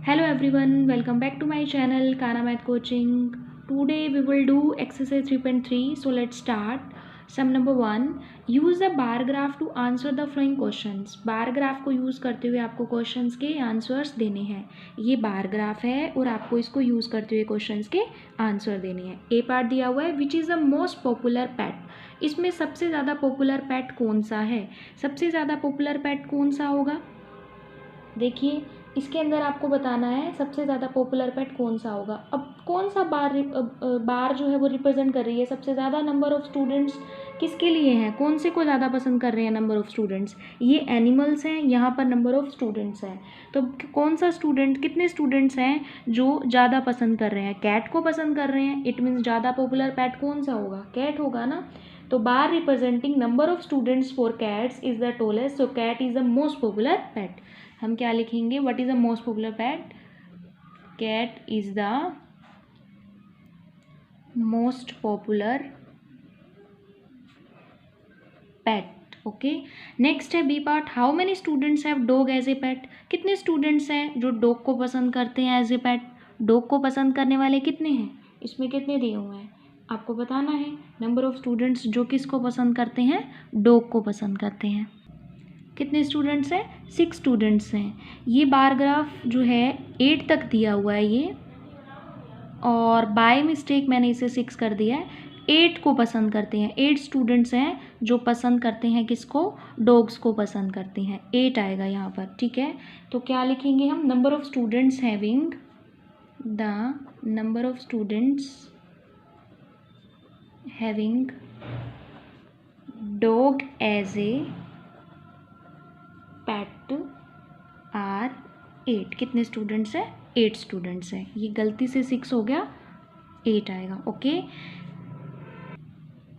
Hello everyone, welcome back to my channel Kana Math Coaching. Today we will do exercise 3.3. So let's start. Sum number 1. Use the bar graph to answer the following questions. Bar graph को use करते हुए आपको questions के answers देने हैं. ये bar graph है और आपको इसको यूज़ करते हुए क्वेश्चंस के आंसर देने हैं. ए पार्ट दिया हुआ है which is the most popular pet. इसमें सबसे ज़्यादा पॉपुलर पेट कौन सा है? सबसे ज़्यादा पॉपुलर पेट कौन सा होगा? देखिए इसके अंदर आपको बताना है सबसे ज़्यादा पॉपुलर पेट कौन सा होगा. अब कौन सा बार जो है वो रिप्रेजेंट कर रही है सबसे ज़्यादा नंबर ऑफ़ स्टूडेंट्स किसके लिए हैं, कौन से को ज़्यादा पसंद कर रहे हैं नंबर ऑफ़ स्टूडेंट्स. ये एनिमल्स हैं, यहाँ पर नंबर ऑफ़ स्टूडेंट्स हैं. तो कौन सा स्टूडेंट, कितने स्टूडेंट्स हैं जो ज़्यादा पसंद कर रहे हैं? कैट को पसंद कर रहे हैं. इट मीन्स ज़्यादा पॉपुलर पेट कौन सा होगा? कैट होगा ना. तो bar representing number of students for cats is the tallest. So cat is the most popular pet. हम क्या लिखेंगे? What is the most popular pet? Cat is the most popular pet. Okay. Next है B part. How many students have dog as a pet. कितने students हैं जो dog को पसंद करते हैं एज ए पेट? डॉग को पसंद करने वाले कितने हैं? इसमें कितने दिए हुए हैं आपको बताना है. नंबर ऑफ स्टूडेंट्स जो किसको पसंद करते हैं? डॉग को पसंद करते हैं. कितने स्टूडेंट्स हैं? 6 स्टूडेंट्स हैं. ये बार ग्राफ जो है 8 तक दिया हुआ है ये, और बाय मिस्टेक मैंने इसे 6 कर दिया है. 8 को पसंद करते हैं. 8 स्टूडेंट्स हैं जो पसंद करते हैं किसको? डॉग्स को पसंद करते हैं. 8 आएगा यहाँ पर. ठीक है. तो क्या लिखेंगे हम? Number of students having the number of students having dog as a pet are 8. कितने स्टूडेंट्स हैं? 8 स्टूडेंट्स हैं. ये गलती से 6 हो गया, 8 आएगा. Okay.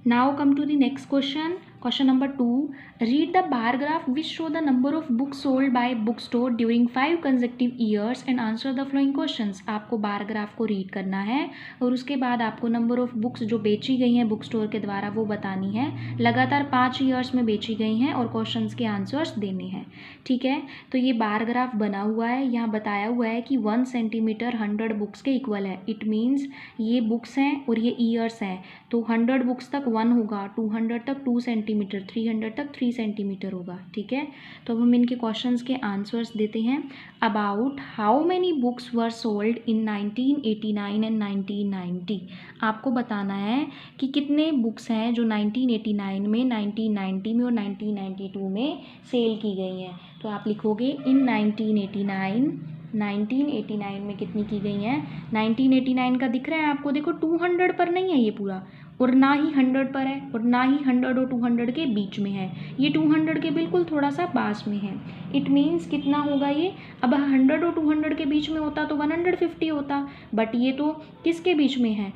Now come to the next question. Question number 2. Read the bar graph which show the number of books sold by book store during 5 consecutive years and answer the following questions. आपको bar graph को read करना है और उसके बाद आपको number of books जो बेची गई हैं बुक स्टोर के द्वारा वो बतानी है. लगातार 5 ईयर्स में बेची गई हैं और क्वेश्चंस के आंसर्स देने हैं. ठीक है. तो ये बार ग्राफ बना हुआ है. यहाँ बताया हुआ है कि 1 सेंटीमीटर 100 बुक्स के इक्वल है. इट मीन्स ये बुक्स हैं और ये ईयर्स हैं. तो 100 बुक्स तक 1 होगा, 200 तक 2 सेंटीमीटर, 300 तक 3 सेंटीमीटर होगा. ठीक है. तो अब हम इनके क्वेश्चंस के आंसर्स देते हैं. About how many books were sold in 1989 and 1990. आपको बताना है कि कितने बुक्स हैं जो 1989 में, 1990 में और 1992 में सेल की गई हैं. तो आप लिखोगे इन 1989 में कितनी की गई हैं. 1989 का दिख रहा है आपको, देखो 200 पर नहीं है ये पूरा, और ना ही 100 पर है, और ना ही 100 और 200 के बीच में है. ये 200 के बिल्कुल थोड़ा सा पास में है. इट मीन्स कितना होगा ये? अब 100 और 200 के बीच में होता तो 150 होता, बट ये तो किसके बीच में है?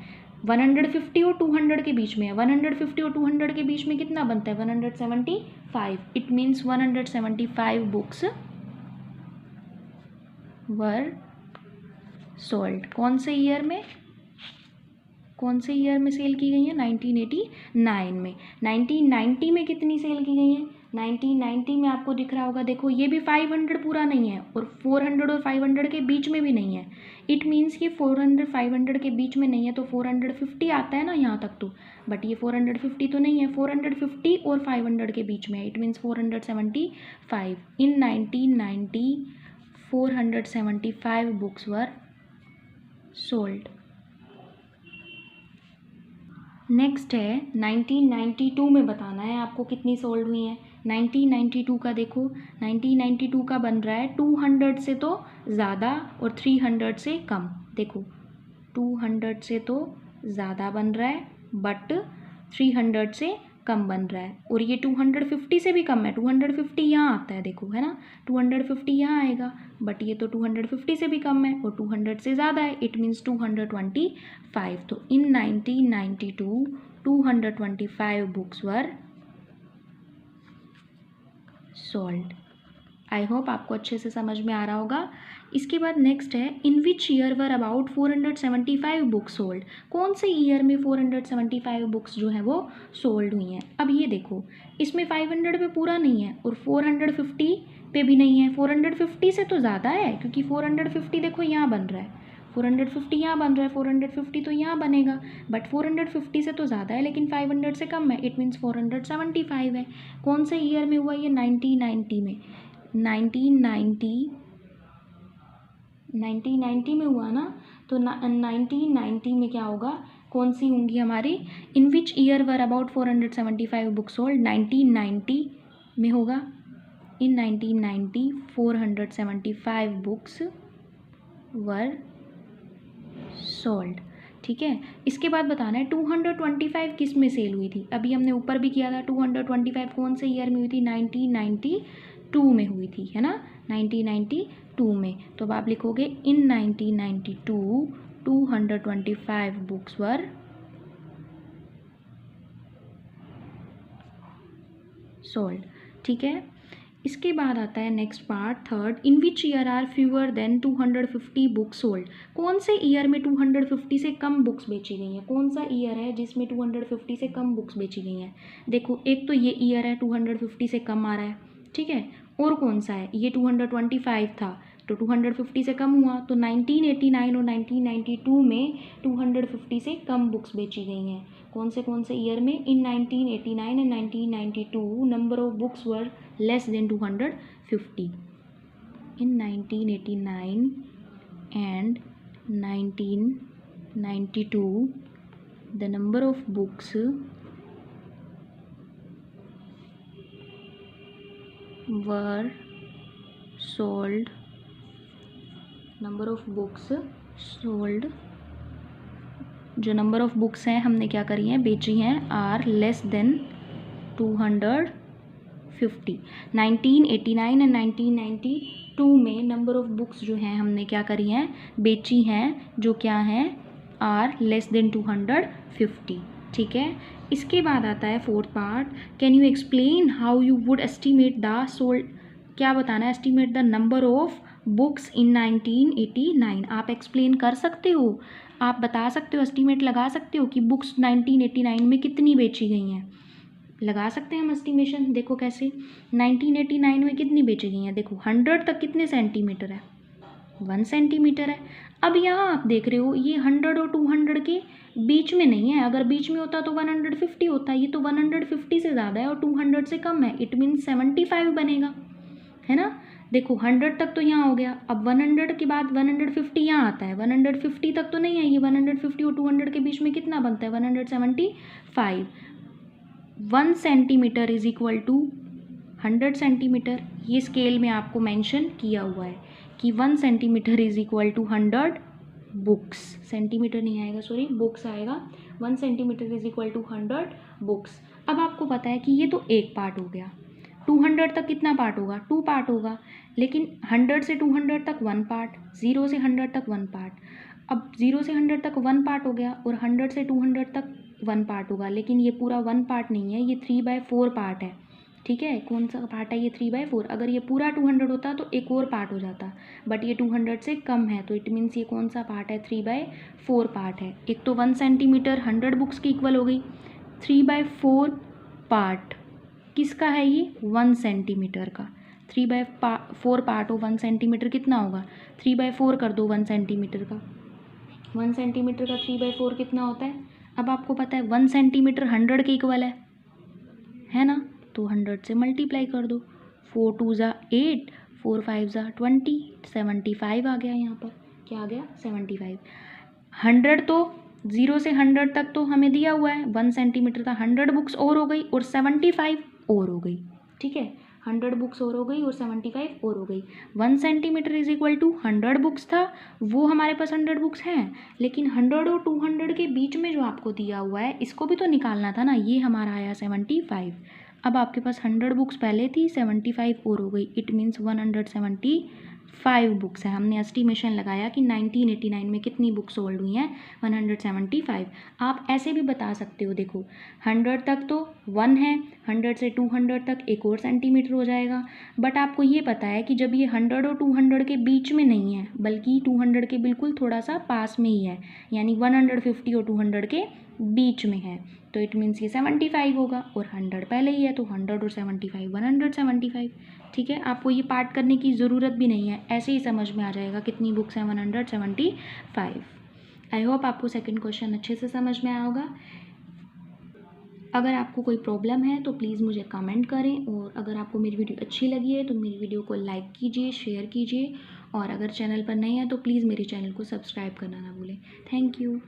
150 और 200 के बीच में है. 150 और 200 के बीच में कितना बनता है? 175. It means 175 books were sold. कौन से ईयर में सेल की गई है? 1989 में. 1990 में कितनी सेल की गई है? 1990 में आपको दिख रहा होगा, देखो ये भी 500 पूरा नहीं है और 400 और 500 के बीच में भी नहीं है. इट मीन्स कि 400 500 के बीच में नहीं है तो 450 आता है ना यहाँ तक तो, बट ये 450 तो नहीं है. 450 और 500 के बीच में है. It means 475. In 1990 475 books were sold. Next है 1992 में बताना है आपको कितनी सोल्ड हुई हैं. 1992 का देखो, 1992 का बन रहा है 200 से तो ज़्यादा और 300 से कम. देखो 200 से तो ज़्यादा बन रहा है बट 300 से कम बन रहा है, और ये 250 से भी कम है. 250 यहाँ आता है देखो, है ना. 250 यहाँ आएगा, बट ये तो 250 से भी कम है और 200 से ज़्यादा है. It means 225. तो इन 1992 225 books were sold. I hope आपको अच्छे से समझ में आ रहा होगा. इसके बाद नेक्स्ट है in which year were about 475 books sold. कौन से ईयर में 475 बुक्स जो है वो सोल्ड हुई हैं. अब ये देखो इसमें 500 पे पूरा नहीं है और 450 पे भी नहीं है, 450 से तो ज़्यादा है, क्योंकि 450 देखो यहाँ बन रहा है, 450 यहाँ बन रहा है, 450 तो यहाँ बनेगा, बट 450 से तो ज़्यादा है लेकिन 500 से कम है, इट मीन्स 475 है। कौन से ईयर में हुआ ये? 1990 में, 1990 में हुआ ना, तो 1990 में क्या होगा, कौन सी होंगी हमारी, in which year were about 475 books sold, 1990 में होगा। In 1990 475 books were sold. ठीक है, इसके बाद बताना है 225 किस में सेल हुई थी। अभी हमने ऊपर भी किया था, 225 कौन से ईयर में हुई थी, 1992 में हुई थी, है ना, 1992 में। तो अब आप लिखोगे इन 1992 225 बुक्स वर सोल्ड। ठीक है, इसके बाद आता है next part third, in which year are fewer than 250 books sold. कौन से ईयर में 250 से कम बुक्स बेची गई हैं, कौन सा ईयर है जिसमें 250 से कम बुक्स बेची गई हैं। देखो एक तो ये ईयर है 250 से कम आ रहा है, ठीक है, और कौन सा है, ये 225 था तो 250 से कम हुआ, तो 1989 और 1992 में 250 से कम बुक्स बेची गई हैं। कौन से ईयर में, इन 1989 and 1992 number of books were less than 250. In 1989 and 1992 the number of books were sold, number of books sold, जो नंबर ऑफ बुक्स हैं हमने क्या करी हैं, बेची हैं, आर लेस देन 250। 1989 एंड 1992 में नंबर ऑफ बुक्स जो हैं हमने क्या करी हैं, बेची हैं, जो क्या हैं, आर लेस देन 250। ठीक है, इसके बाद आता है fourth part, can you explain how you would estimate the sold. क्या बताना है, estimate the number of books इन 1989। आप एक्सप्लेन कर सकते हो, आप बता सकते हो, एस्टिमेट लगा सकते हो कि बुक्स 1989 में कितनी बेची गई हैं। लगा सकते हैं हम एस्टिमेशन, देखो कैसे, 1989 में कितनी बेची गई हैं, देखो 100 तक कितने सेंटीमीटर है, 1 सेंटीमीटर है। अब यहाँ आप देख रहे हो ये 100 और 200 के बीच में नहीं है, अगर बीच में होता तो 150 होता, ये तो 150 से ज़्यादा है और 200 से कम है, इट मीन्स 75 बनेगा, है ना। देखो 100 तक तो यहाँ हो गया, अब 100 के बाद 150 यहाँ आता है, 150 तक तो नहीं है, ये 150 और 200 के बीच में कितना बनता है, 175। 1 centimetre is equal to 100 centimetre, ये स्केल में आपको मेंशन किया हुआ है कि 1 centimetre is equal to 100 books, centimetre नहीं आएगा, सॉरी बुक्स आएगा, 1 centimetre is equal to 100 books. अब आपको पता है कि ये तो एक पार्ट हो गया, 200 तक कितना पार्ट होगा, 2 पार्ट होगा, लेकिन 100 से 200 तक 1 पार्ट, 0 से 100 तक 1 पार्ट। अब 0 से 100 तक 1 पार्ट हो गया और 100 से 200 तक 1 पार्ट होगा, लेकिन ये पूरा 1 पार्ट नहीं है, ये 3/4 पार्ट है। ठीक है, कौन सा पार्ट है ये, 3/4। अगर ये पूरा 200 होता तो एक और पार्ट हो जाता, बट ये 200 से कम है, तो इट मीन्स ये कौन सा पार्ट है, 3/4 पार्ट है। एक तो 1 सेंटीमीटर 100 बुक्स की इक्वल हो गई, 3/4 पार्ट किसका है ये, 1 सेंटीमीटर का, 3/4 पार्ट हो 1 सेंटीमीटर कितना होगा, 3/4 कर दो 1 सेंटीमीटर का, 1 सेंटीमीटर का 3/4 कितना होता है। अब आपको पता है 1 सेंटीमीटर 100 के इक्वल है ना, तो 100 से मल्टीप्लाई कर दो, 4 2 ज़ा 8, 4 5 ज़ा 20, 75 आ गया, यहाँ पर क्या आ गया, 75। 100 तो 0 से 100 तक तो हमें दिया हुआ है 1 सेंटीमीटर का, 100 बुक्स और हो गई और 75 और हो गई। ठीक है, 100 बुक्स और हो गई और 75 और हो गई। 1 centimetre is equal to 100 books था, वो हमारे पास 100 बुक्स हैं, लेकिन 100 और 200 के बीच में जो आपको दिया हुआ है इसको भी तो निकालना था ना, ये हमारा आया 75। अब आपके पास 100 बुक्स पहले थी, 75 और हो गई, इट मीन्स 175 बुक्स है। हमने एस्टिमेशन लगाया कि 1989 में कितनी बुक्स सोल्ड हुई हैं, 175। आप ऐसे भी बता सकते हो, देखो 100 तक तो 1 है, 100 से 200 तक एक और सेंटीमीटर हो जाएगा, बट आपको ये पता है कि जब ये 100 और 200 के बीच में नहीं है, बल्कि 200 के बिल्कुल थोड़ा सा पास में ही है, यानी 150 और 200 के बीच में है, तो इट मीन्स ये 75 होगा, और 100 पहले ही है तो 100 और 75 175। ठीक है, आपको ये पार्ट करने की ज़रूरत भी नहीं है, ऐसे ही समझ में आ जाएगा कितनी बुक्स हैं, 175। आई होप आपको सेकंड क्वेश्चन अच्छे से समझ में आया होगा। अगर आपको कोई प्रॉब्लम है तो प्लीज़ मुझे कमेंट करें, और अगर आपको मेरी वीडियो अच्छी लगी है तो मेरी वीडियो को लाइक कीजिए, शेयर कीजिए, और अगर चैनल पर नए हैं तो प्लीज़ मेरे चैनल को सब्सक्राइब करना ना भूलें। Thank you.